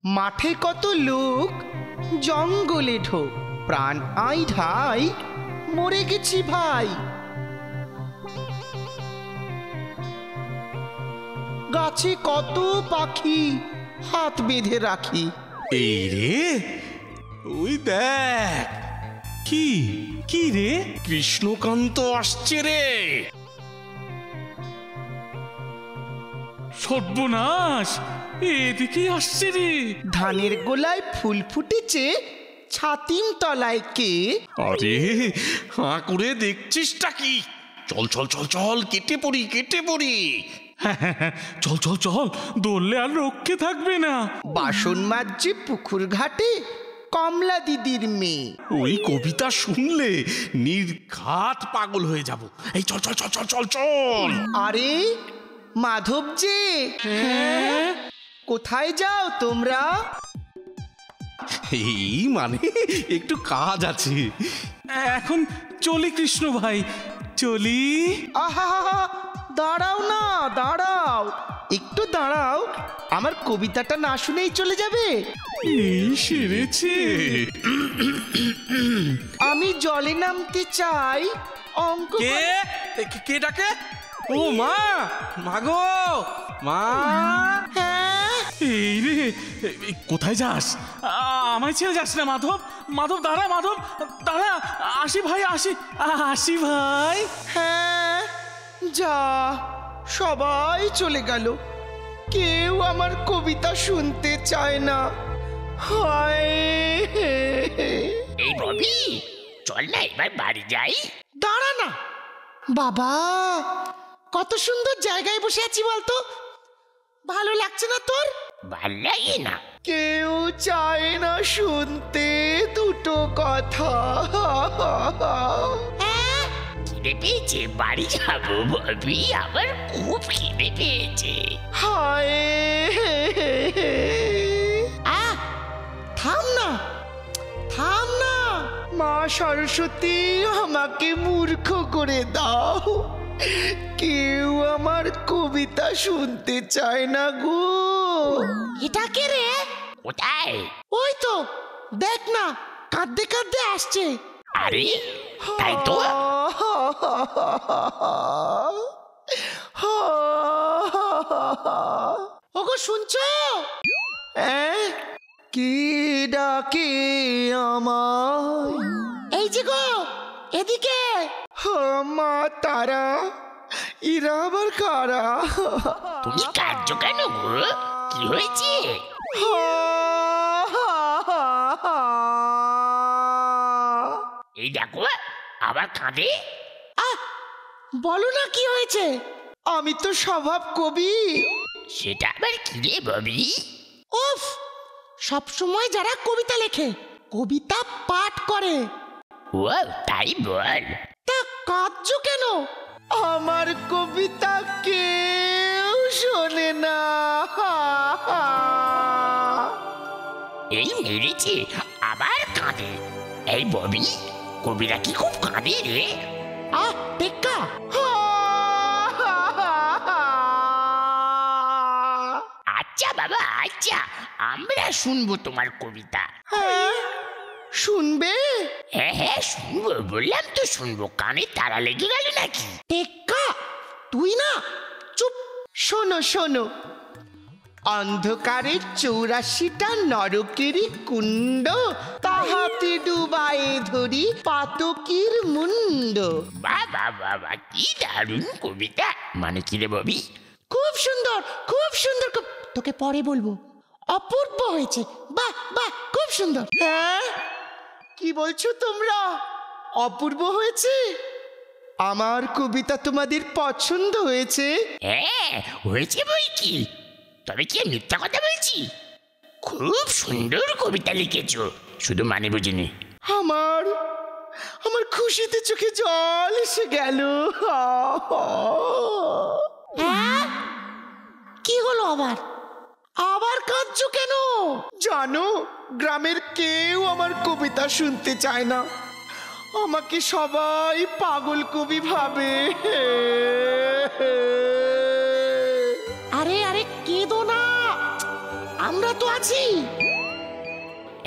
মাঠে কত লোক, জঙ্গলে ঢোক, প্রাণ আই ঢাই, মরে গেছি ভাই। গাছে কত পাখি, হাত বেঁধে রাখি। এই রে, ওই দেখ, কি কি রে? কৃষ্ণকান্ত আসছে রে। সর্বনাশ, এদিকে আসছে রে। ধানের গোলায় ফুল ফুটেছে, ছাতিম তলায় কে? আরে হাঁ করে দেখছিসটা কি? চল চল চল চল, কেটে পড়ি কেটে পড়ি। চল চল চল, দৌড়লে আর রক্ষে থাকবে না। বাসন মাজছে পুকুর ঘাটে, কমলা দিদির মেয়ে। ওই কবিতা শুনলে নির্ঘাত পাগল হয়ে যাব। এই চল চল চল চল চল চল। আরে মাধব যে, কোথায় যাও তোমরা? এই মানে একটু কাজ আছে। এখন চলি কৃষ্ণ ভাই, চলি। আহা, দাঁড়াও না, দাঁড়াও, একটু দাঁড়াও। আমার কবিতাটা না শুনেই চলে যাবে? এই সেরেছে। আমি জলে নামতে চাই, অঙ্ক কে কে ডাকে? ও মা, মাগো মা। হ্যাঁ, এই রে, কোথায় যাস? আমায় ছেড়ে যাস না মাধব। মাধব দাঁড়া, মাধব দাঁড়া। আসি ভাই, আসি আসি ভাই। হ্যাঁ, যা, সবাই চলে গেল, কেউ আমার কবিতা শুনতে চায় না। হায়, এই ববি, চল না এবার বাড়ি যাই। দাঁড়া না বাবা, কত সুন্দর জায়গায় বসে আছি বলতো, ভালো লাগছে না তোর? ভাল লাগে না। কেউ চায় না শুনতে দুটো কথা। খিদে পেয়েছে, বাড়ি যাবো ববি, আমার খুব খিদে পেয়েছে। হায়, থাম না, থাম না, মা সরস্বতী আমাকে মূর্খ করে দাও, কেউ আমার কবিতা শুনতে চায় না গো। এটা কে রে? কোথায়? ওই তো দেখ না, কাঁদতে কাঁদতে আসছে। আরে তাই তো। ওগো শুনছো? কি ডাকে আমায়? এই যে গো, এদিকে। মা তারা, এরা আবার কারা? তুমি কাঁদছো কেন গো? কি হয়েছে? এই দেখো, আবার কাঁদে। বলো না কি হয়েছে? আমি তো স্বভাব কবি। সেটা আবার কি রে ববি? উফ, সব সময় যারা কবিতা লেখে, কবিতা পাঠ করে। ও তাই বল। তা কাঁদছো কেন? আমার কবিতা কেউ শোনে না। এই মেরেছে, আবার কাঁদে। এই ববি, কবিরা কি খুব কাঁদে রে? টেক্কা। আচ্ছা বাবা, আচ্ছা, আমরা শুনবো তোমার কবিতা। শুনবে? হ্যাঁ হ্যাঁ শুনবো, বললাম তো শুনবো। কানে তারা লেগে গেল নাকি? টেক্কা, তুই না চুপ। শোনো শোনো, অন্ধকারের 84টা নরকেরই কুণ্ড, তাহাতে ডুবায়ে ধরি পাতকির মুন্ড। বাবা বাবা, কি দারুণ কবিতা। মানে কি রে ববি? খুব সুন্দর, খুব সুন্দর। তোকে পরে বলবো, অপূর্ব হয়েছে। বাহ বাহ, খুব সুন্দর। হ্যাঁ, কি বলছো তোমরা? অপূর্ব হয়েছে? আমার কবিতা তোমাদের পছন্দ হয়েছে? হ্যাঁ হয়েছে বই কি, তবে কি মিথ্যা কথা বলছি? খুব সুন্দর কবিতা লিখেছো, শুধু মানে বুঝিনি। আমার আমার খুশিতে চোখে জল এসে গেল। কি হলো আবার? আবার কাঁদছো কেন? জানো, গ্রামের কেউ আমার কবিতা শুনতে চায় না, আমাকে সবাই পাগল কবি ভাবে। আরে আরে কেঁদো না, আমরা তো আছি।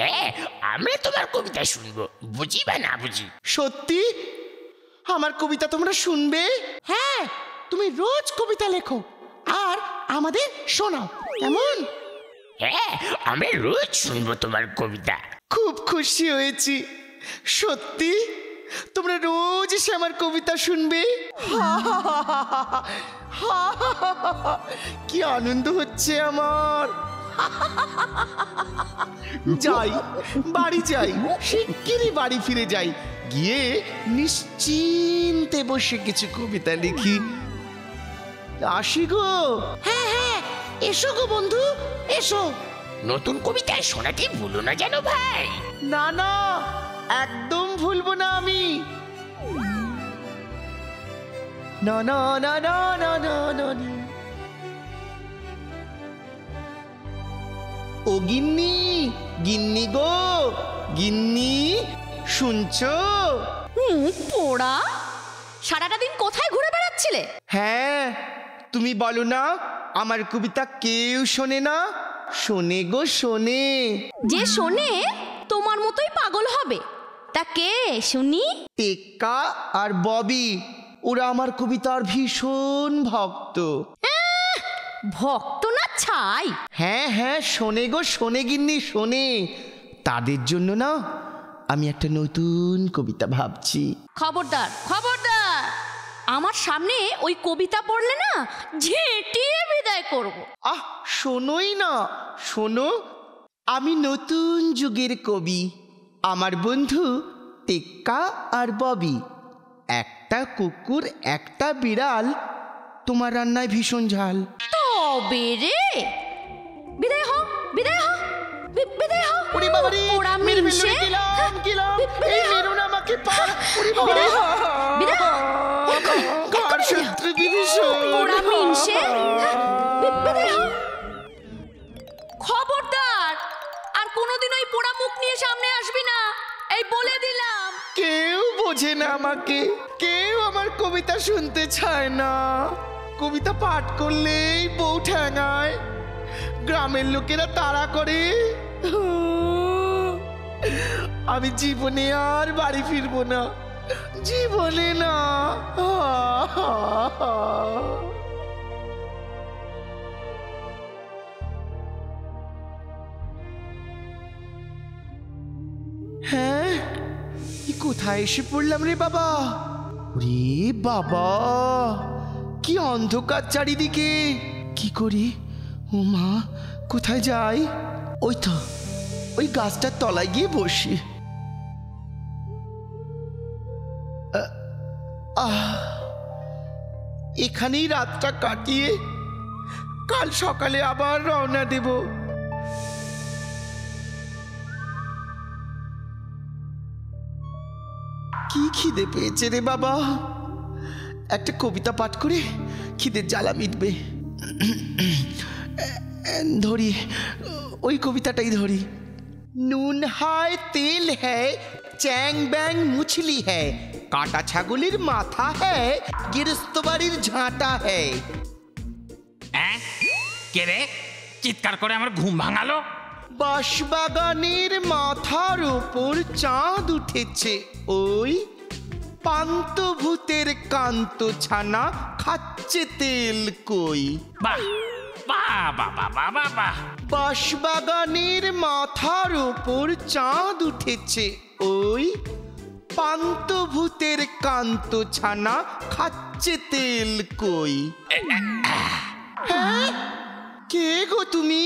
হ্যাঁ, আমরা তোমার কবিতা শুনবো, বুঝি বা না বুঝি। সত্যি আমার কবিতা তোমরা শুনবে? হ্যাঁ, তুমি রোজ কবিতা লেখো আর আমাদের শোনাও, কেমন? হ্যাঁ, আমরা রোজ শুনবো তোমার কবিতা। খুব খুশি হয়েছি। সত্যি তোমরা রোজ এসে আমার কবিতা শুনবে? কি আনন্দ হচ্ছে আমার। যাই, বাড়ি যাই, শিগগিরই বাড়ি ফিরে যাই, গিয়ে নিশ্চিন্তে বসে কিছু কবিতা লিখি। আসি গো। হ্যাঁ হ্যাঁ, এসো গো বন্ধু, এসো। নতুন কবিতা শোনাতে ভুলো না যেন ভাই। না না, একদম ভুলবো না আমি। না না না না না না না না। ও গিন্নি, গিন্নি গো, গিন্নি শুনছো? মুখ পোড়া, সারাটা দিন কোথায় ঘুরে বেড়াচ্ছিলে? হ্যাঁ, তুমি বলো না আমার কবিতা কেউ শোনে না? শোনে গো, শোনে। যে শোনে তোমার মতোই পাগল হবে। তা কে শুনি? টেক্কা আর ববি, ওরা আমার কবিতার ভীষণ ভক্ত। ভক্ত না ছাই। হ্যাঁ হ্যাঁ, শোনে গো, শোনে গিন্নি, শোনে। তাদের জন্য না আমি একটা নতুন কবিতা ভাবছি। খবরদার খবরদার, আমার সামনে ওই কবিতা পড়লে না ঝেঁটিয়ে বিদায় করব। আহ, শোনোই না, শোনো। আমি নতুন যুগের কবি। আমার বন্ধু টেক্কা আর ববি, একটা কুকুর একটা বিড়াল, তোমার রান্নায় ভীষণ ঝাল। তবে রে, বিদায় হ, বিদায় হ, বিদায় হ। ওরে বাবা রে, পোড়া মেরে ফেললো মিনসে। রে, গেলাম গেলাম। বিদায় এই হ। মেরো না আমাকে, পার। ওরে বাবা রে, বিদায় হ। কার শত্রু বিভীষণ। পোড়া মিনসে। বিদায় হ। খবরদার, আর কোনোদিন ওই পোড়া মুখ নিয়ে সামনে আসবি না, এই বলে দিলাম। কেউ বোঝে না আমাকে, কেউ আমার কবিতা শুনতে চায় না। কবিতা পাঠ করলেই বউ ঠ্যাঙায়, গ্রামের লোকেরা তাড়া করে। আমি জীবনে আর বাড়ি ফিরবো না, জীবনে না। হ্যাঁ, কোথায় এসে পড়লাম রে বাবা? রে বাবা, কি অন্ধকার চারিদিকে। কি করি? ও মা, কোথায় যাই? ওই তো, ওই গাছটার তলায় গিয়ে বসি। এখানেই রাতটা কাটিয়ে কাল সকালে আবার রওনা দেব। কি খিদে পেয়েছে রে বাবা, একটা কবিতা পাঠ করে খিদের জ্বালা মিটবে। ধরি, ওই কবিতাটাই ধরি। নুন হায় তেল হ্যায়, চ্যাং ব্যাং মুছলি হ্যায়, কাটা ছাগলের মাথা হ্যায়, গৃহস্থ বাড়ির ঝাঁটা হ্যায়। কে রে চিৎকার করে আমার ঘুম ভাঙালো? বাঁশবাগানের মাথার ওপর চাঁদ উঠেছে, ওই পান্তভূতের কান্ত ছানা খাচ্ছে তেল কই। বাহ বাহ বাহ বাহ বাহ বাহ। বাঁশবাগানের মাথার ওপর চাঁদ উঠেছে, ওই পান্তভূতের কান্ত ছানা খাচ্ছে তেল কই। হ্যাঁ, কে গো তুমি?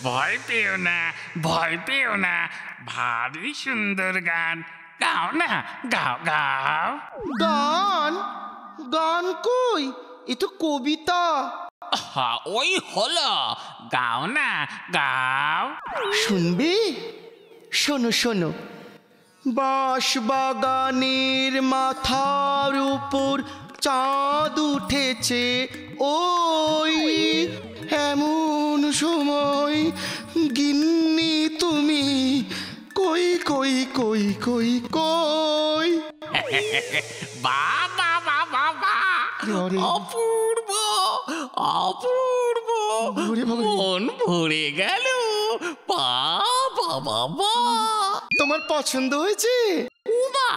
ভয় পেও না, ভয় পেও না, ভারী সুন্দর গান গাও না, গাও গাও। গান? গান কই? এ তো কবিতা। ওই হলো, গাও না, গাও। শুনবে? শোনো শোনো। বাঁশবাগানের মাথার উপর চাঁদ উঠেছে, ওই এমন সময় গিন্নি তুমি কই কই কই কই কই। বাবা বাবা বাবা, আরে। অপূর্ব অপূর্ব। মন ভরে গেল। বাবা বাবা, তোমার পছন্দ হয়েছে? উমা,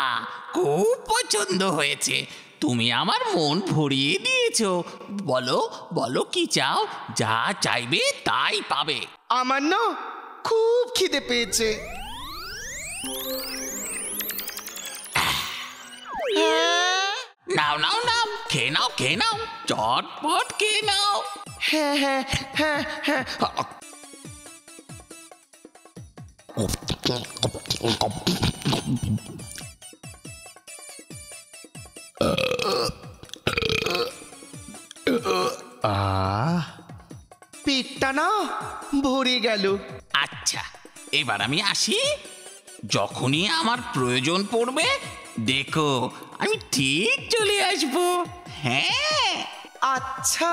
খুব পছন্দ হয়েছে। তুমি আমার মন ভরিয়ে দিয়েছো। বলো বলো কি চাও, যা চাইবে তাই পাবে। আমার না খুব খিদে পেয়েছে। নাও নাও নাও, খেয়ে নাও খেয়ে নাও, চটপট খেয়ে নাও। হ্যাঁ হ্যাঁ হ্যাঁ হ্যাঁ। পেটটা না ভরে গেল। আচ্ছা, এবার আমি আসি। যখনই আমার প্রয়োজন পড়বে দেখো, আমি ঠিক চলে আসবো। হ্যাঁ আচ্ছা।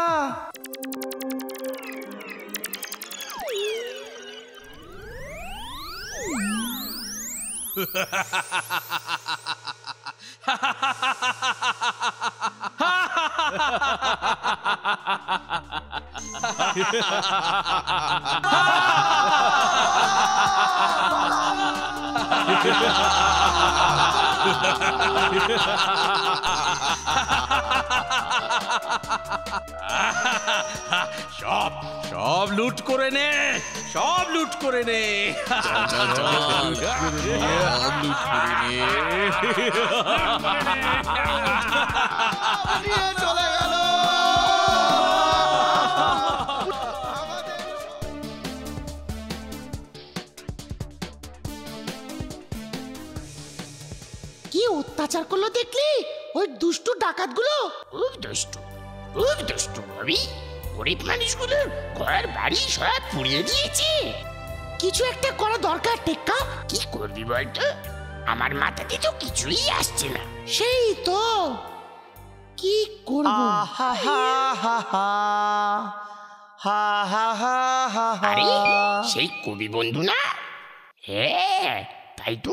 সব সব লুট করে নে, সব লুট করে নে। চলে গেল। কি অত্যাচার করলো দেখলি ওই দুষ্টু ডাকাতগুলো? খুব দুষ্টু, খুব দুষ্টু ভাবি। গরিব মানুষগুলো ঘর বাড়ি সব পুড়িয়ে দিয়েছে। কিছু একটা করা দরকার টেক্কা। কি করবি বলতো? আমার মাথাতে তো কিছুই আসছে না। সেই তো কি করব। আরে সেই কবি বন্ধু না? হ্যাঁ, তাই তো।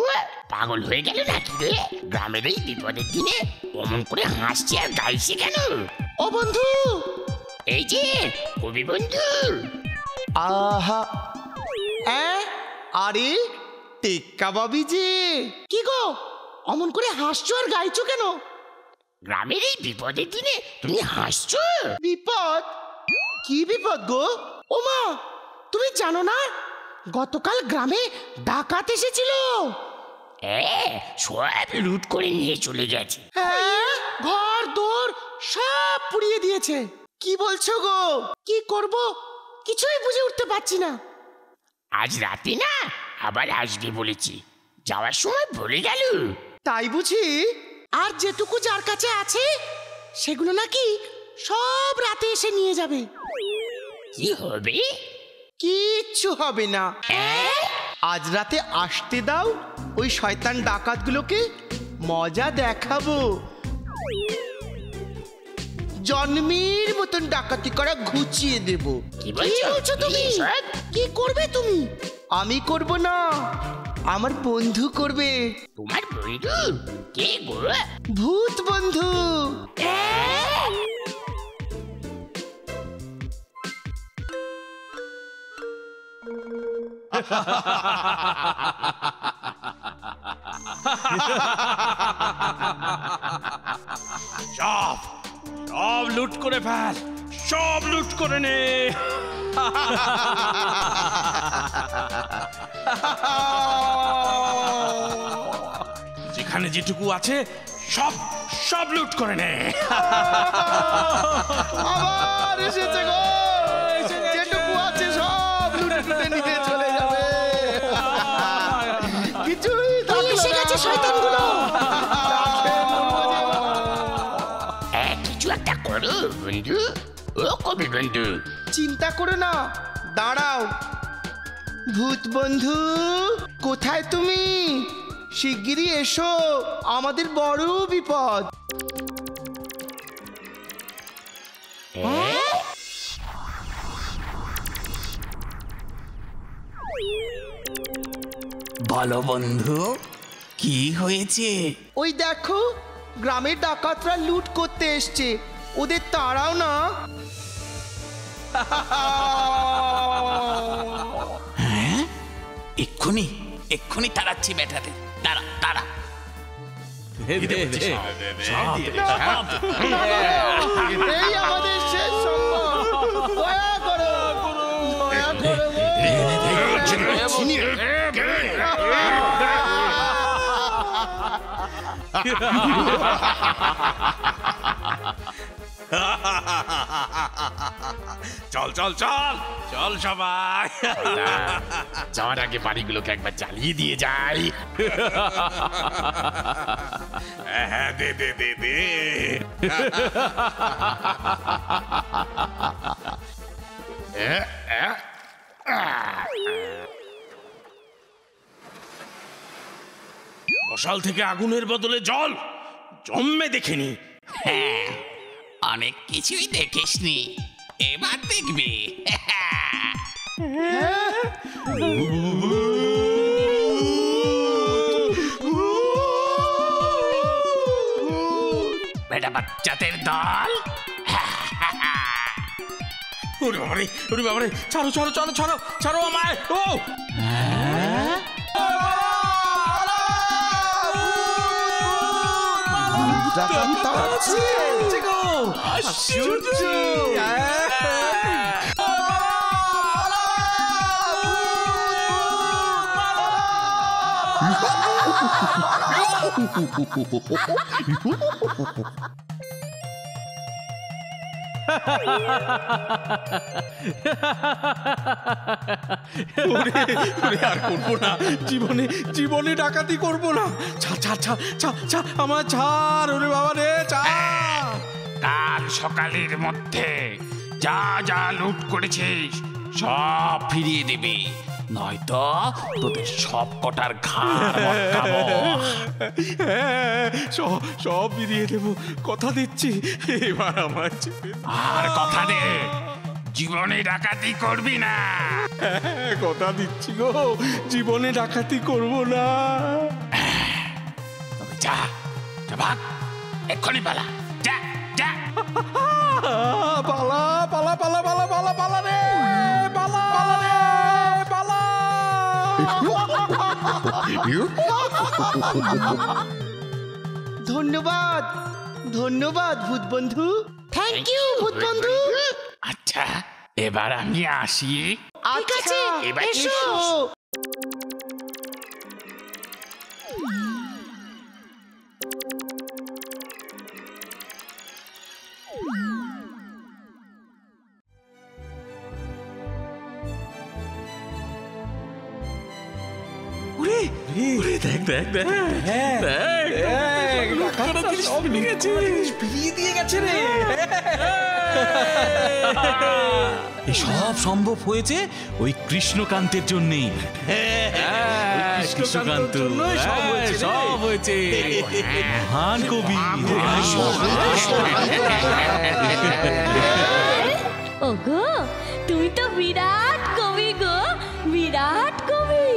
পাগল হয়ে গেল নাকি রে? গ্রামের এই বিপদের দিনে অমন করে হাসছে আর গাইছে কেন? ও বন্ধু, এই যে কবি বন্ধু। আহা, আরে টেক্কা বাবি যে, কি গো অমন করে হাসছো আর গাইছো কেন? গ্রামের এই বিপদের দিনে তুমি হাসছো? বিপদ? কি বিপদ গো? ওমা, তুমি জানো না গতকাল গ্রামে ডাকাত এসেছিল? হ্যাঁ, সব লুট করে নিয়ে চলে গেছে। হ্যাঁ, ঘর দোর সব পুড়িয়ে দিয়েছে। কি বলছো গো? কি করব কিছুই বুঝে উঠতে পারছি না। আজ রাতে না আবার আসবে বলেছি, যাওয়ার সময় ভুলে গেল। তাই বুঝি? আর যেটুকু যার কাছে আছে সেগুলো নাকি সব রাতে এসে নিয়ে যাবে। কি হবে? কিচ্ছু হবে না। আজ রাতে আসতে দাও, ওই শয়তান ডাকাতগুলোকে মজা দেখাবো। জন্মের মতন ডাকাতি করা ঘুচিয়ে দেব। কি বলছো তুমি? এসব? কি করবে তুমি? আমি করব না, আমার বন্ধু করবে। তোমার বন্ধু? কে গো? ভূত বন্ধু। সব সব লুট করে ফেল, সব লুট করে নে। যেখানে যেটুকু আছে সব সব লুট করে নে। আবার এসেছে গো, যেটুকু আছে সব লুটে নিয়ে চলে যাবে। কিছুই এসে গেছে শয়তানগুলো। কিছু একটা করো বন্ধু, ও কবি বন্ধু। চিন্তা করো না, দাঁড়াও। ভূত বন্ধু, কোথায় তুমি? শিগগিরই এসো, আমাদের বড় বিপদ। বলো বন্ধু, কি হয়েছে? ওই দেখো, গ্রামের ডাকাতরা লুট করতে এসছে, ওদের তাড়াও না। এক্ষুনি এক্ষুনি তাড়াচ্ছি বেটাতে, তারা তারা। এই আমাদের শেষ সম্ভব, দয়া করো, দয়া করো চল চল চল চল সবাই। যাওয়ার আগে বাড়িগুলোকে একবার জ্বালিয়ে দিয়ে যাই। হ্যাঁ দে দে দে দে। মশাল থেকে আগুনের বদলে জল জন্মে দেখিনি। হ্যাঁ, অনেক কিছুই দেখিসনি, এবার দেখবি। বেটা বাচ্চাদের দল, ওরে বাবারে, ওরে বাবারে, ছাড়ো ছাড়ো ছাড়ো ছাড়ো ছাড়ো আমায়। ও আর করবো না, জীবনে জীবনে ডাকাতি করবো না। ছাড় ছাড় ছাড় ছাড় ছাড় আমার ছাড়, ওরে বাবা রে ছাড়। কাল সকালের মধ্যে যা যা লুট করেছিস সব ফিরিয়ে দিবি, নয়তো তোদের সব কটার ঘাড় মটকাবো। হ্যাঁ, সব বেরিয়ে দেবো, কথা দিচ্ছি। এবার আমার আর কথা দে, জীবনে ডাকাতি করবি না। কথা দিচ্ছি গো, জীবনে ডাকাতি করবো না। তবে যা, যা ভাগ, এক্ষুনি পালা, যা যা। পালা পালা পালা পালা পালা পালা রে, পালা পালা রে, পালা। ধন্যবাদ, ধন্যবাদ ভূত বন্ধু। থ্যাংক ইউ ভূত বন্ধু। আচ্ছা, এবার আমি আসি। ঠিক আছে, এবার এসো। দেখ দেখ দেখ, এই সব সম্ভব হয়েছে ওই কৃষ্ণকান্তের জন্যেই। কৃষ্ণকান্ত সব হয়েছে, মহান কবি। ওগো, তুই তো বিরাট কবি গো, বিরাট কবি।